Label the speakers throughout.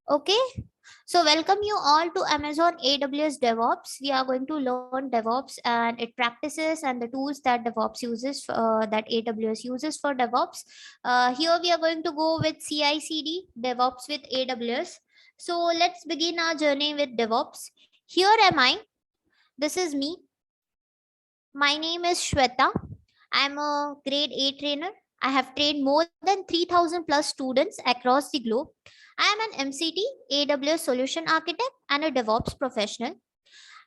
Speaker 1: Okay, so welcome you all to Amazon AWS DevOps. We are going to learn DevOps and its practices and the tools that DevOps uses, that AWS uses for DevOps. Here we are going to go with CI/CD DevOps with AWS. So let's begin our journey with DevOps. Here am I. This is me. My name is Shweta. I'm a grade 8 trainer. I have trained more than 3,000 plus students across the globe. I am an MCT, AWS solution architect, and a DevOps professional.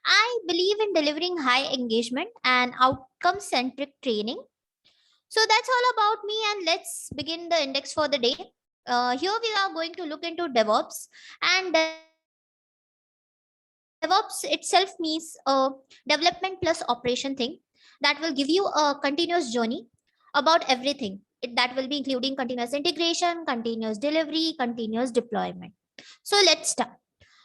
Speaker 1: I believe in delivering high engagement and outcome centric training. So that's all about me, and let's begin the index for the day. Here we are going to look into DevOps, and DevOps itself means development plus operation thing that will give you a continuous journey about everything. That will be including continuous integration, continuous delivery, continuous deployment. So let's start.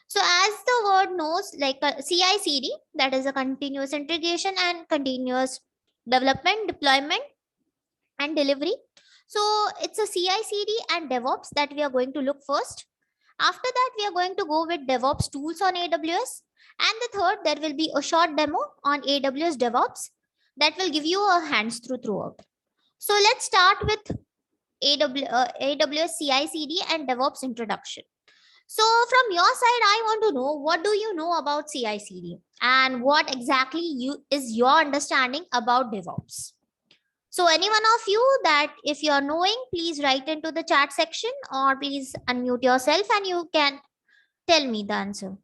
Speaker 1: So as the word knows, like a CI/CD, that is a continuous integration and continuous development, deployment, and delivery. So it's a CI/CD and DevOps that we are going to look first. After that, we are going to go with DevOps tools on AWS. And the third, there will be a short demo on AWS DevOps that will give you a hands through throughout. So let's start with AWS CI/CD and DevOps introduction. So from your side, I want to know, what do you know about CI/CD and what exactly is your understanding about DevOps? So any one of you that if you are knowing, please write into the chat section or please unmute yourself and you can tell me the answer.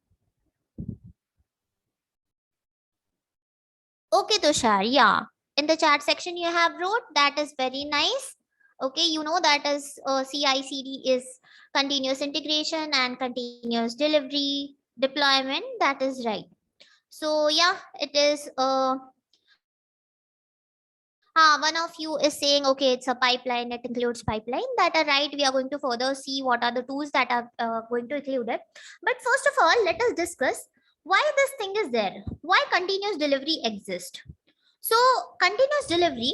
Speaker 1: Okay, Tushar, yeah. In the chat section you have wrote, that is very nice. Okay, you know that is CI/CD is continuous integration and continuous delivery deployment. That is right. So yeah, it is one of you is saying, okay, it's a pipeline, it includes pipeline. That are right. We are going to further see what are the tools that are going to include it. But first of all, let us discuss why this thing is there. Why continuous delivery exists? So continuous delivery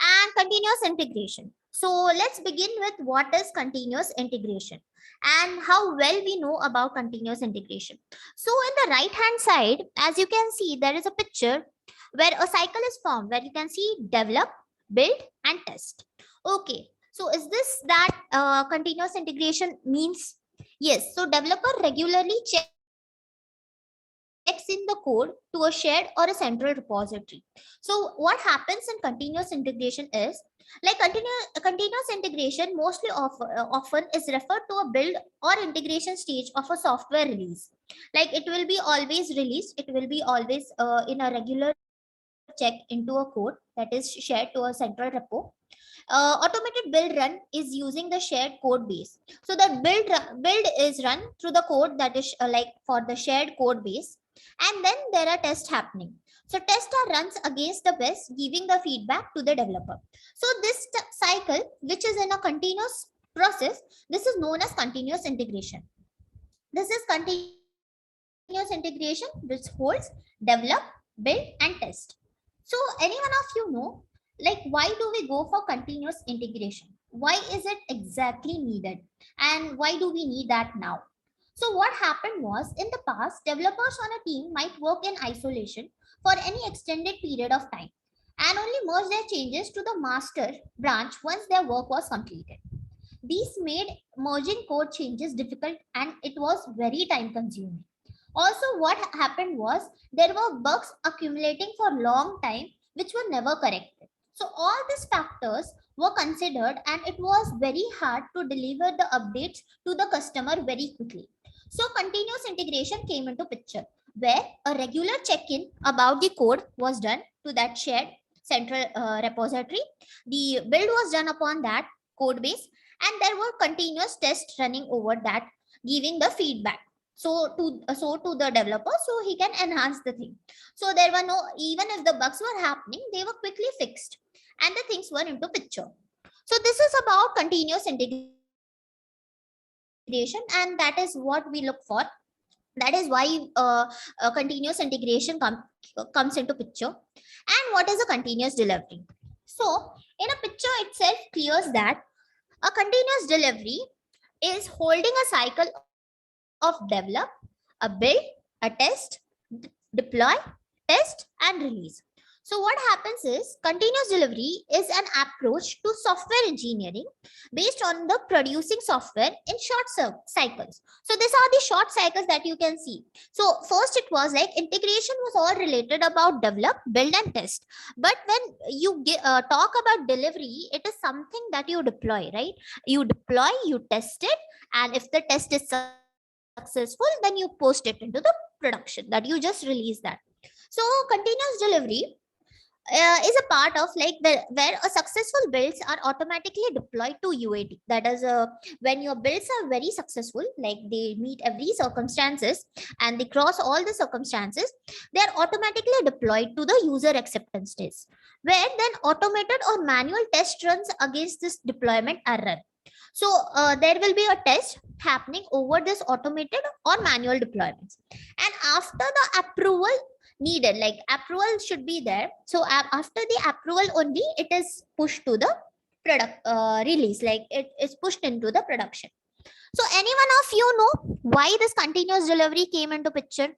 Speaker 1: and continuous integration. So let's begin with what is continuous integration and how well we know about continuous integration. So in the right hand side, as you can see, there is a picture where a cycle is formed where you can see develop, build, and test. Okay, so is this that continuous integration means? Yes, so developer regularly checks in the code to a shared or a central repository. So what happens in continuous integration is, like continuous integration mostly often is referred to a build or integration stage of a software release. Like it will be always released, it will be always in a regular check into a code that is shared to a central repo. Automated build run is using the shared code base. So the build is run through the code that is like for the shared code base, and then there are tests happening. So tests are runs against the best, giving the feedback to the developer. So this cycle, which is in a continuous process, this is known as continuous integration. This is continuous integration which holds develop, build, and test. So any one of you know, like why do we go for continuous integration? Why is it exactly needed? And why do we need that now? So what happened was, in the past, developers on a team might work in isolation for any extended period of time and only merge their changes to the master branch once their work was completed. These made merging code changes difficult and it was very time consuming. Also, what happened was there were bugs accumulating for a long time which were never corrected. So all these factors were considered and it was very hard to deliver the updates to the customer very quickly. So continuous integration came into picture where a regular check-in about the code was done to that shared central repository. The build was done upon that code base and there were continuous tests running over that, giving the feedback so to the developer so he can enhance the thing. So there were no, even if the bugs were happening, they were quickly fixed and the things were into picture. So this is about continuous integration, and that is what we look for. That is why continuous integration comes into picture. And what is a continuous delivery? So in a picture itself clears that a continuous delivery is holding a cycle of of develop, a build, a test, deploy, test, and release. So what happens is continuous delivery is an approach to software engineering based on the producing software in short cycles. So these are the short cycles that you can see. So first it was like integration was all related about develop, build, and test. But when you talk about delivery, it is something that you deploy, right? You deploy, you test it, and if the test is successful, then you post it into the production, that you just release that. So continuous delivery is a part of like where a successful builds are automatically deployed to UAT. That is, when your builds are very successful, like they meet every circumstances and they cross all the circumstances, they are automatically deployed to the user acceptance test, where then automated or manual test runs against this deployment are run. So there will be a test happening over this automated or manual deployments, and after the approval needed, like approval should be there, so after the approval only it is pushed to the product release, like it is pushed into the production. So any one of you know why this continuous delivery came into picture?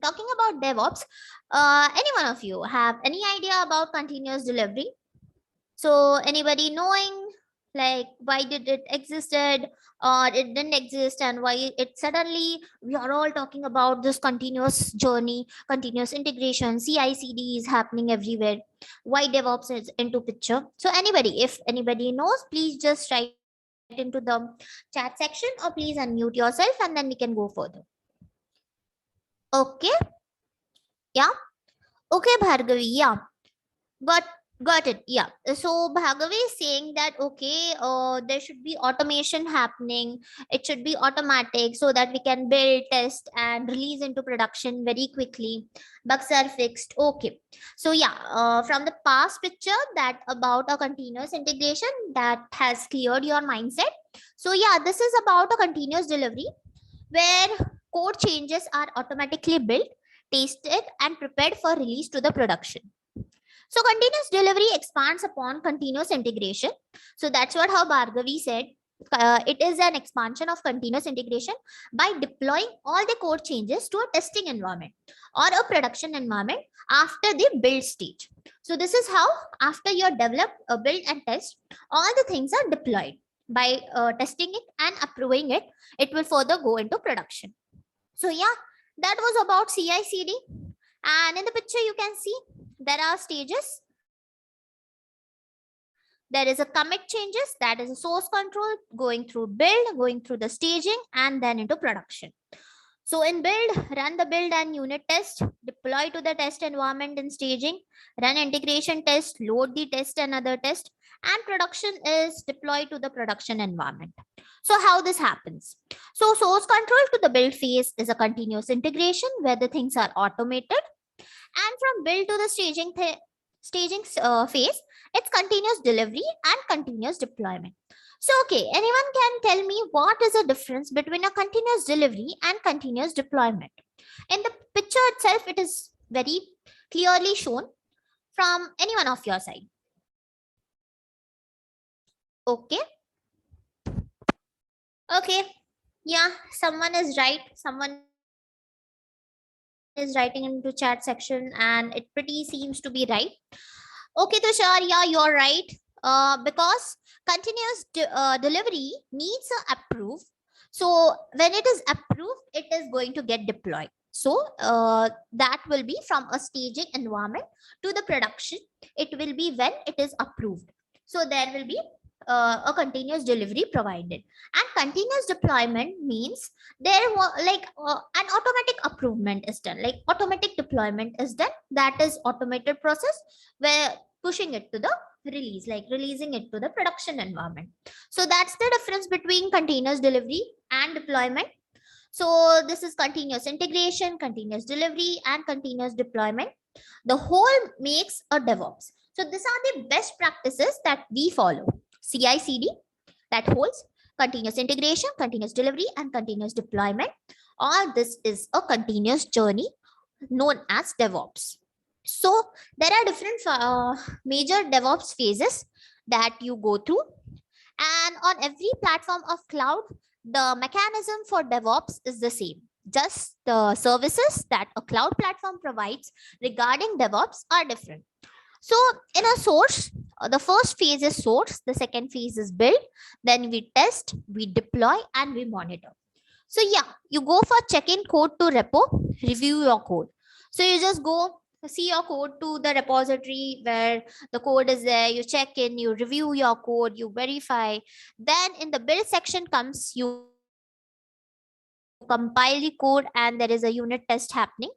Speaker 1: Talking about DevOps, any one of you have any idea about continuous delivery? So anybody knowing like why did it existed or it didn't exist, and why it suddenly we are all talking about this continuous journey, continuous integration, CI/CD is happening everywhere. Why DevOps is into picture? So anybody, if anybody knows, please just write into the chat section or please unmute yourself and then we can go further. Okay. Yeah. Okay, Bhargavi. Yeah. Got it. Yeah. So Bhargavi is saying that okay, there should be automation happening. It should be automatic so that we can build, test, and release into production very quickly. Bugs are fixed. Okay. So yeah, from the past picture that about a continuous integration that has cleared your mindset. So yeah, this is about a continuous delivery where code changes are automatically built, tested, and prepared for release to the production. So continuous delivery expands upon continuous integration. So that's what how Bhargavi said. It is an expansion of continuous integration by deploying all the code changes to a testing environment or a production environment after the build stage. So this is how after you develop, build, and test, all the things are deployed. By testing it and approving it, it will further go into production. So yeah, that was about CI/CD. And in the picture you can see there are stages. There is a commit changes, that is a source control, going through build, going through the staging, and then into production. So in build, run the build and unit test, deploy to the test environment in staging, run integration test, load the test and other test, and production is deployed to the production environment. So how this happens? So source control to the build phase is a continuous integration where the things are automated, and from build to the staging phase, it's continuous delivery and continuous deployment. So, okay, anyone can tell me what is the difference between a continuous delivery and continuous deployment? In the picture itself, it is very clearly shown from any one of your side. Okay. Okay. Yeah, someone is right. Someone is writing into chat section and it pretty seems to be right. Okay, Tushar, yeah, you're right. Because continuous delivery needs a approve. So when it is approved, it is going to get deployed. So that will be from a staging environment to the production. It will be when it is approved. So there will be a continuous delivery provided. And continuous deployment means there was like an automatic approvement is done, like automatic deployment is done. That is automated process where pushing it to the release, like releasing it to the production environment. So that's the difference between continuous delivery and deployment. So this is continuous integration, continuous delivery, and continuous deployment. The whole makes a DevOps. So these are the best practices that we follow. CI/CD, that holds continuous integration, continuous delivery, and continuous deployment. All this is a continuous journey known as DevOps. So there are different major DevOps phases that you go through. And on every platform of cloud, the mechanism for DevOps is the same. Just the services that a cloud platform provides regarding DevOps are different. So in a source, the first phase is source, the second phase is build, then we test, we deploy, and we monitor. So yeah, you go for check-in code to repo, review your code. So you just go see your code to the repository where the code is there, you check in, you review your code, you verify. Then in the build section comes, you compile the code and there is a unit test happening.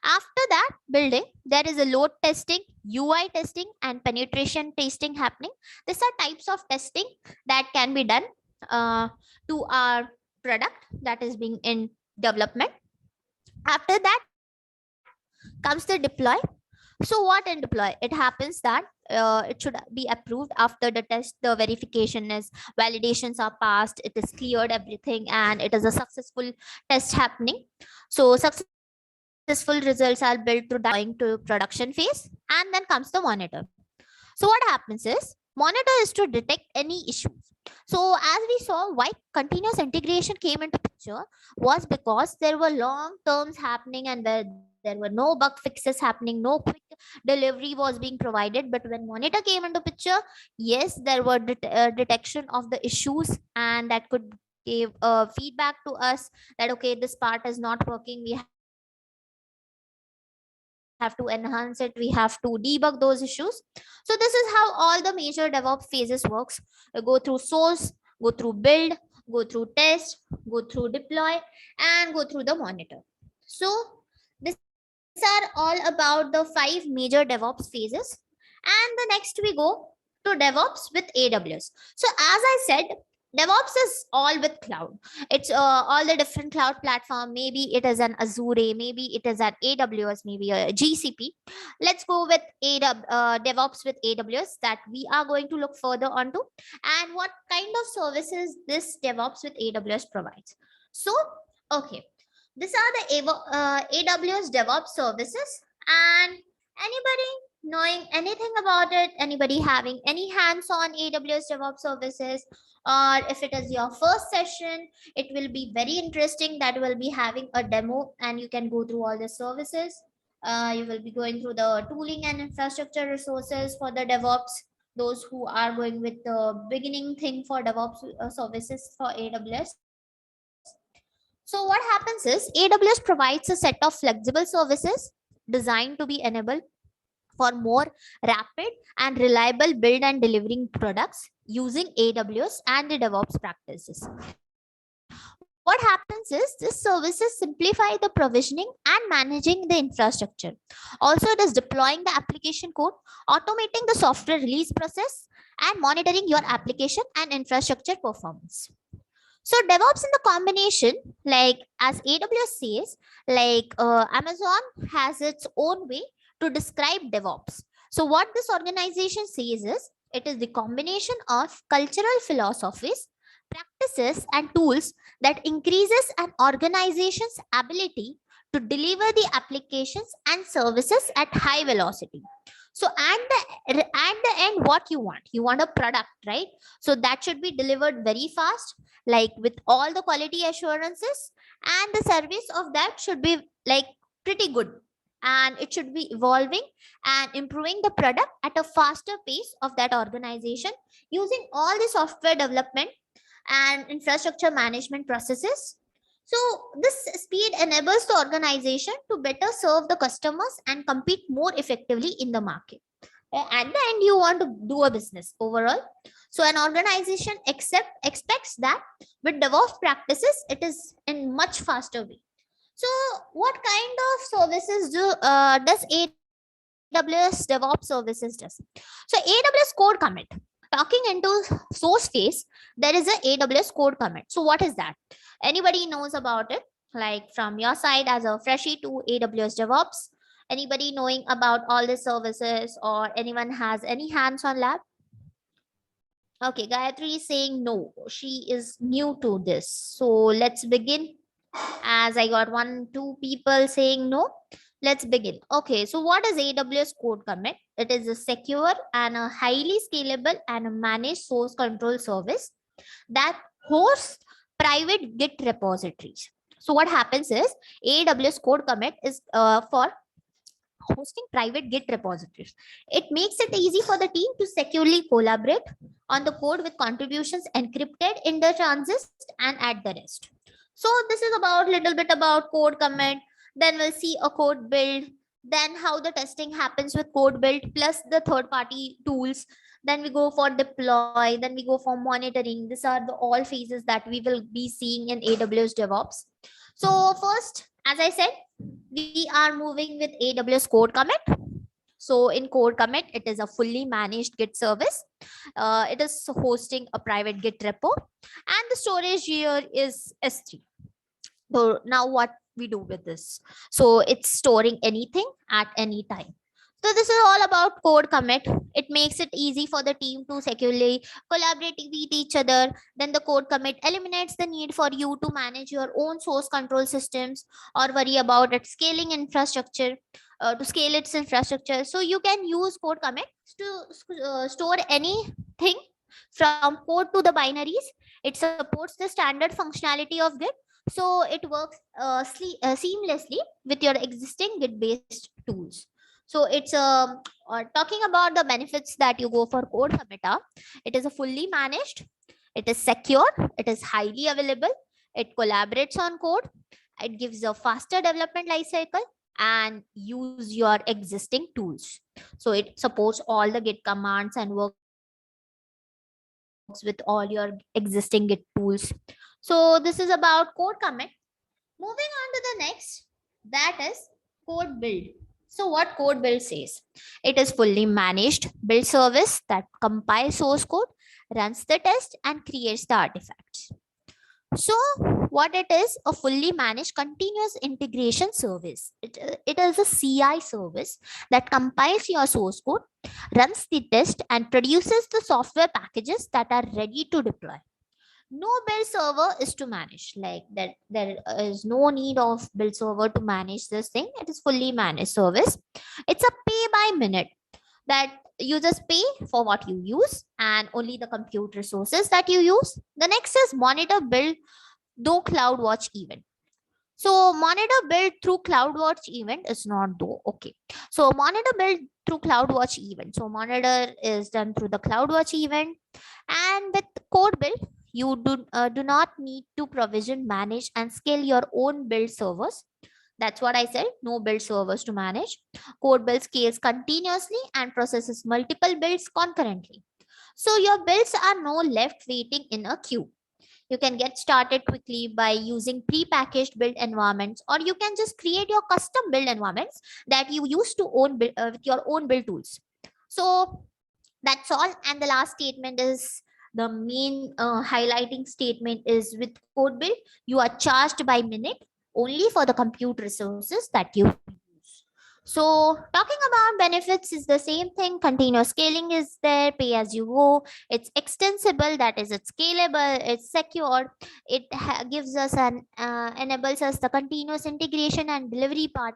Speaker 1: After that building, there is a load testing, UI testing, and penetration testing happening. These are types of testing that can be done to our product that is being in development. After that comes the deploy. So what in deploy? It happens that it should be approved after the test, the verification is, validations are passed, it is cleared everything, and it is a successful test happening. So successful results are built through that going to production phase, and then comes the monitor. So what happens is monitor is to detect any issues. So as we saw, why continuous integration came into picture was because there were long terms happening and where there were no bug fixes happening, no quick delivery was being provided. But when monitor came into picture, yes, there were detection of the issues, and that could give feedback to us that okay, this part is not working, we have to enhance it, we have to debug those issues. So this is how all the major DevOps phases works. Go through source, go through build, go through test, go through deploy, and go through the monitor. So these are all about the 5 major DevOps phases. And the next we go to DevOps with AWS. So as I said, DevOps is all with cloud. It's all the different cloud platform. Maybe it is an Azure, maybe it is an AWS, maybe a GCP. Let's go with DevOps with AWS that we are going to look further onto, and what kind of services this DevOps with AWS provides. So, okay, these are the AWS DevOps services. And anybody knowing anything about it? Anybody having any hands on AWS DevOps services? Or if it is your first session, it will be very interesting that we'll be having a demo and you can go through all the services. You will be going through the tooling and infrastructure resources for the DevOps. Those who are going with the beginning thing for DevOps services for AWS. So what happens is AWS provides a set of flexible services designed to be enabled for more rapid and reliable build and delivering products using AWS and the DevOps practices. What happens is these services simplify the provisioning and managing the infrastructure. Also, it is deploying the application code, automating the software release process, and monitoring your application and infrastructure performance. So DevOps in the combination, like as AWS says, like Amazon has its own way to describe DevOps. So what this organization says is it is the combination of cultural philosophies, practices, and tools that increases an organization's ability to deliver the applications and services at high velocity. So at the end, what you want a product, right? So that should be delivered very fast, like with all the quality assurances, and the service of that should be like pretty good, and it should be evolving and improving the product at a faster pace of that organization using all the software development and infrastructure management processes. So this speed enables the organization to better serve the customers and compete more effectively in the market. At the end, you want to do a business overall. So an organization expects that with DevOps practices, it is in much faster way. So what kind of services does AWS DevOps services does? So AWS code commit. Talking into source phase, there is a AWS code commit. So what is that? Anybody knows about it? Like from your side as a freshie to AWS DevOps, anybody knowing about all the services or anyone has any hands on lab? Okay, Gayatri is saying no, she is new to this. So let's begin. As I got 1 2 people saying no, let's begin. Okay, so what is AWS code commit? It is a secure and a highly scalable and a managed source control service that hosts private Git repositories. So what happens is AWS code commit is for hosting private Git repositories. It makes it easy for the team to securely collaborate on the code with contributions encrypted in the transit and at the rest. So this is about little bit about code commit. Then we'll see a code build. Then how the testing happens with code build plus the third party tools. Then we go for deploy. Then we go for monitoring. These are the all phases that we will be seeing in AWS DevOps. So first, as I said, we are moving with AWS code commit. So in code commit, it is a fully managed Git service. It is hosting a private Git repo, and the storage here is S3. So now what we do with this? So it's storing anything at any time. So this is all about code commit. It makes it easy for the team to securely collaborate with each other. Then the code commit eliminates the need for you to manage your own source control systems or worry about its scaling infrastructure to scale its infrastructure. So you can use code commit to store anything from code to the binaries. It supports the standard functionality of Git, so it works seamlessly with your existing Git based tools. So it's talking about the benefits that you go for code commit. It is a fully managed, it is secure, it is highly available, it collaborates on code, it gives a faster development lifecycle, and use your existing tools. So it supports all the Git commands and works with all your existing Git tools. So this is about code commit. Moving on to the next, that is code build. So what code build says? It is fully managed build service that compiles source code, runs the test, and creates the artifacts. So what it is, a fully managed continuous integration service. It is a CI service that compiles your source code, runs the test, and produces the software packages that are ready to deploy. No build server is to manage, like that there is no need of build server to manage this thing. It is fully managed service. It's a pay by minute that users pay for what you use and only the compute resources that you use. The next is monitor build though CloudWatch event. So monitor build through CloudWatch event is not though. Okay. So monitor build through CloudWatch event. So monitor is done through the CloudWatch event. And with code build, you do not need to provision, manage, and scale your own build servers. That's what I said. No build servers to manage. Code build scales continuously and processes multiple builds concurrently. So your builds are no left waiting in a queue. You can get started quickly by using pre-packaged build environments, or you can just create your custom build environments that you use to own with your own build tools. So that's all. And the last statement is the main highlighting statement is with code build, you are charged by minute only for the compute resources that you use. So talking about benefits is the same thing. Continuous scaling is there, pay as you go. It's extensible, that is, it's scalable, it's secure. It gives us an enables us the continuous integration and delivery part.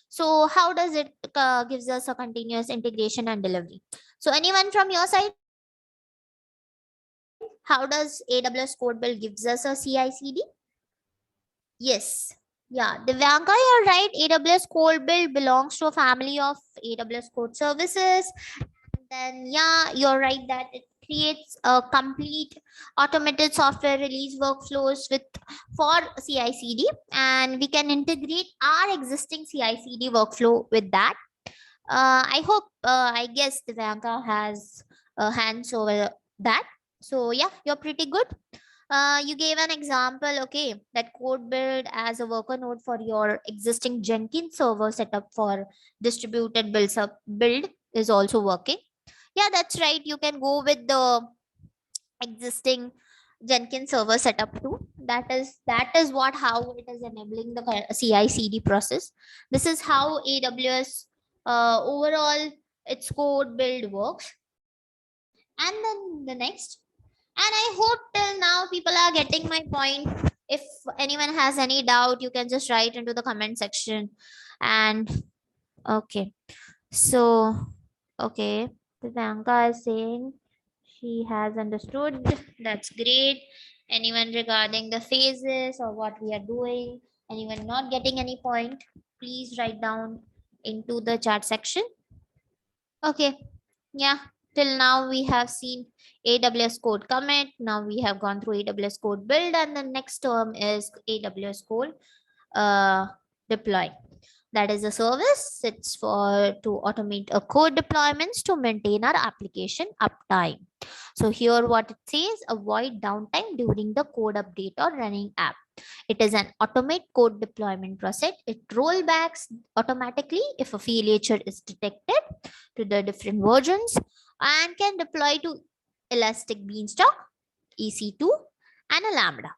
Speaker 1: So how does it gives us a continuous integration and delivery? So anyone from your side, how does AWS code build gives us a CI/CD? Yes. Yeah, Divyanka, you're right. AWS Code Build belongs to a family of AWS Code Services. And then, yeah, you're right that it creates a complete automated software release workflows with for CI/CD, and we can integrate our existing CI/CD workflow with that. I hope, I guess Divyanka has hands over that. So yeah, you're pretty good. You gave an example, okay, that code build as a worker node for your existing Jenkins server setup for distributed build is also working. Yeah, that's right. You can go with the existing Jenkins server setup too. That is what how it is enabling the CI/CD process. This is how AWS overall its code build works. And then the next, and I hope till now people are getting my point. If anyone has any doubt, you can just write into the comment section. And okay, so okay, Priyanka is saying she has understood. That's great. Anyone regarding the phases or what we are doing? Anyone not getting any point? Please write down into the chat section. Okay. Yeah. Till now we have seen AWS code commit. Now we have gone through AWS code build, and the next term is AWS code deploy. That is a service. It's for to automate a code deployments to maintain our application uptime. So here what it says, avoid downtime during the code update or running app. It is an automate code deployment process. It rollbacks automatically if a failure is detected to the different versions and can deploy to Elastic Beanstalk, EC2, and a Lambda.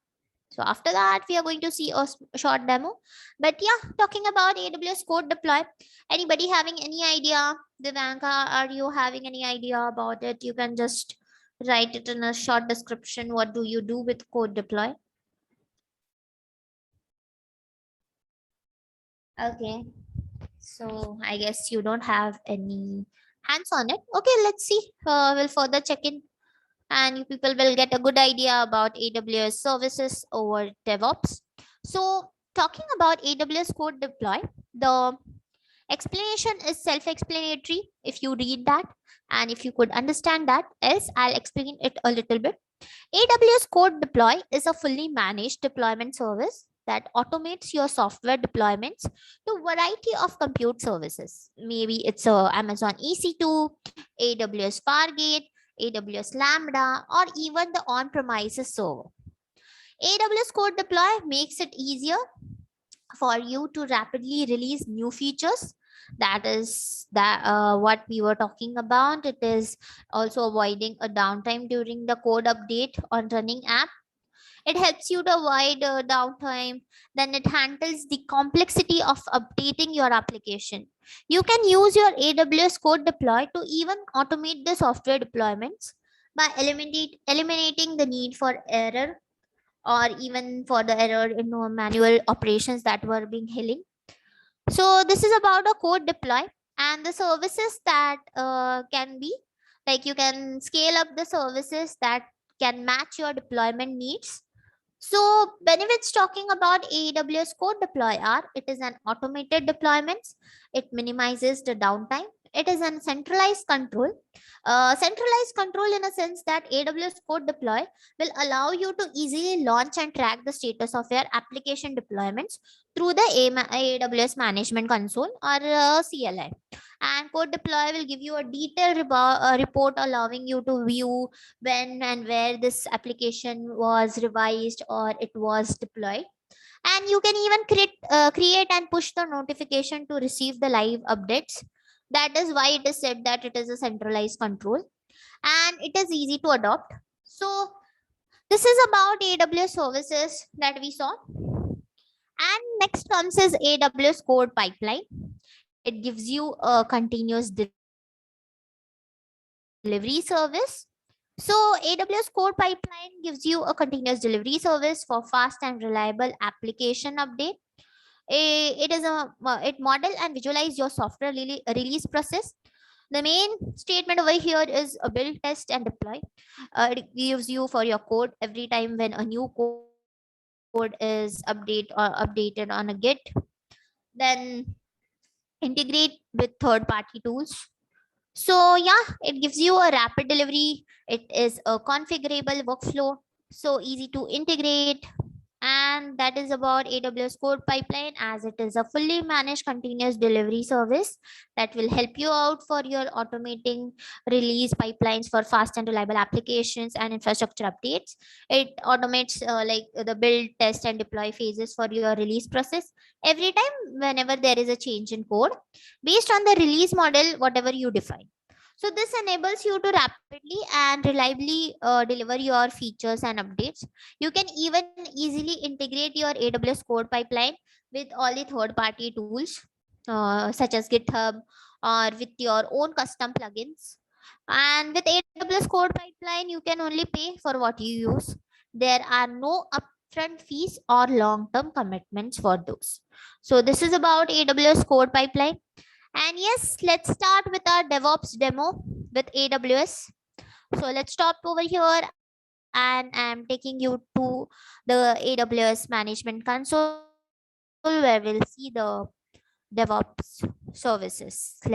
Speaker 1: So after that, we are going to see a short demo. But yeah, talking about AWS code deploy. Anybody having any idea? Divanka, are you having any idea about it? You can just write it in a short description. What do you do with code deploy? Okay. So I guess you don't have any hands on it. Okay, let's see. We'll further check in and you people will get a good idea about AWS services over DevOps. So talking about AWS code deploy, the explanation is self-explanatory if you read that and if you could understand that. Else, I'll explain it a little bit. AWS Code Deploy is a fully managed deployment service that automates your software deployments to a variety of compute services. Maybe it's Amazon EC2, AWS Fargate, AWS Lambda, or even the on-premises server. AWS Code Deploy makes it easier for you to rapidly release new features. That is what we were talking about. It is also avoiding a downtime during the code update on running app. It helps you to avoid downtime. Then it handles the complexity of updating your application. You can use your AWS code deploy to even automate the software deployments by eliminating the need for error or even for the error in manual operations that were being healing. So this is about a code deploy and the services that can be like you can scale up the services that can match your deployment needs. So benefits talking about AWS code deploy are it is an automated deployments. It minimizes the downtime. It is a centralized control. Centralized control in a sense that AWS code deploy will allow you to easily launch and track the status of your application deployments through the AWS management console or CLI. And code deploy will give you a detailed report allowing you to view when and where this application was revised or it was deployed. And you can even create and push the notification to receive the live updates. That is why it is said that it is a centralized control and it is easy to adopt. So this is about AWS services that we saw. And next comes is AWS code pipeline. It gives you a continuous delivery service. So AWS Code Pipeline gives you a continuous delivery service for fast and reliable application update. It is it model and visualize your software release process. The main statement over here is a build, test, and deploy. It gives you for your code every time when a new code is updated on a Git. Then integrate with third-party tools. So yeah, it gives you a rapid delivery. It is a configurable workflow, so easy to integrate. And that is about AWS Code Pipeline as it is a fully managed continuous delivery service that will help you out for your automating release pipelines for fast and reliable applications and infrastructure updates. It automates like the build, test, and deploy phases for your release process every time whenever there is a change in code based on the release model, whatever you define. So this enables you to rapidly and reliably deliver your features and updates. You can even easily integrate your AWS code pipeline with all the third-party tools such as GitHub or with your own custom plugins. And with AWS code pipeline, you can only pay for what you use. There are no upfront fees or long-term commitments for those. So this is about AWS code pipeline. And yes, let's start with our DevOps demo with AWS. So let's stop over here and I'm taking you to the AWS Management Console where we'll see the DevOps services. Let's